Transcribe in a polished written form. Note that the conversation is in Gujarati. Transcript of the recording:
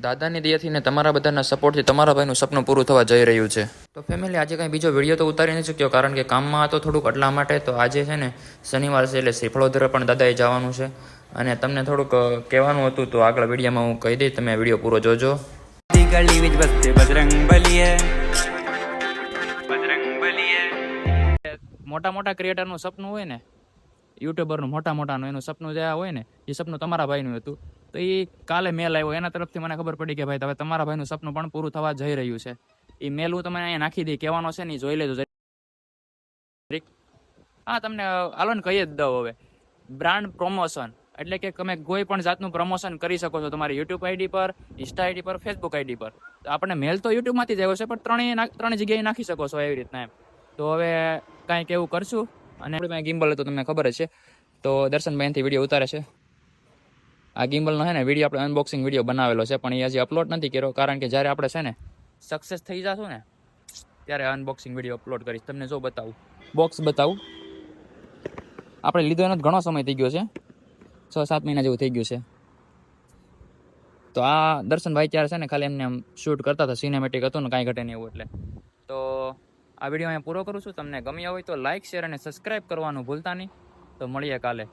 દાદાની દયાથી ને તમારા બધાના સપોર્ટથી તમારા ભાઈનું સપનું પૂરું થવા જઈ રહ્યું છે. તો ફેમિલી આજે કાંઈ બીજો વિડીયો તો ઉતારી નથી શક્યો કારણ કે કામમાં હતો થોડુંક એટલા માટે. તો આજે છે ને શનિવાર છે એટલે શ્રીફળોદરા પણ દાદાએ જવાનું છે અને તમને થોડુંક કહેવાનું હતું તો આગળ વિડીયોમાં હું કહી દઈશ, તમે વિડીયો પૂરો જોજો. ગલી વિચ બસતે બજરંગ બલીએ બજરંગ બલીએ. મોટા મોટા ક્રિએટરનું સપનું હોય ને, યુટ્યુબરનું મોટાનું એનું સપનું જે હોય ને, એ સપનું તમારા ભાઈનું હતું. તો એ કાલે મેલ આવ્યો, એના તરફથી મને ખબર પડી કે ભાઈ હવે તમારા ભાઈનું સપનું પણ પૂરું થવા જઈ રહ્યું છે. એ મેલ હું તમને અહીંયા નાખી દઈ, કહેવાનો છે ને જોઈ લેજો. હા, તમને હાલો ને કહી જ દઉં હવે. બ્રાન્ડ પ્રમોશન એટલે કે તમે કોઈ પણ જાતનું પ્રમોશન કરી શકો છો તમારી યુટ્યુબ આઈડી પર, ઇન્સ્ટા આઈડી પર, ફેસબુક આઈડી પર. તો આપણે મેલ તો યુટ્યુબમાંથી જ આવ્યો છે પણ ત્રણેય જગ્યાએ નાખી શકો છો એવી રીતના એમ. તો હવે કાંઈક એવું કરશું. અને આપણે ગિમ્બલ તો તમને ખબર જ છે. તો દર્શનભાઈ એનાથી વિડીયો ઉતારે છે. આ ગિમ્બલનો છે ને વિડીયો આપણે અનબોક્સિંગ વિડીયો બનાવેલો છે પણ એ હજી અપલોડ નથી કર્યો કારણ કે જ્યારે આપણે છે ને સક્સેસ થઈ જશું ને ત્યારે અનબોક્સિંગ વિડીયો અપલોડ કરીશ. તમને જો બતાવું, બોક્સ બતાવું. આપણે લીધો એનો ઘણો સમય થઈ ગયો છે, 6-7 મહિના જેવું થઈ ગયું છે. તો આ દર્શનભાઈ ત્યારે છે ને ખાલી એમને શૂટ કરતા હતા, સિનેમેટિક હતું ને કાંઈ ઘટે નહીં એવું. એટલે તો આ વિડીયો અહીંયા પૂરો કરું છું. તમને ગમ્યો હોય તો લાઇક, શેર અને સબસ્ક્રાઈબ કરવાનું ભૂલતા નહીં. તો મળીએ કાલે.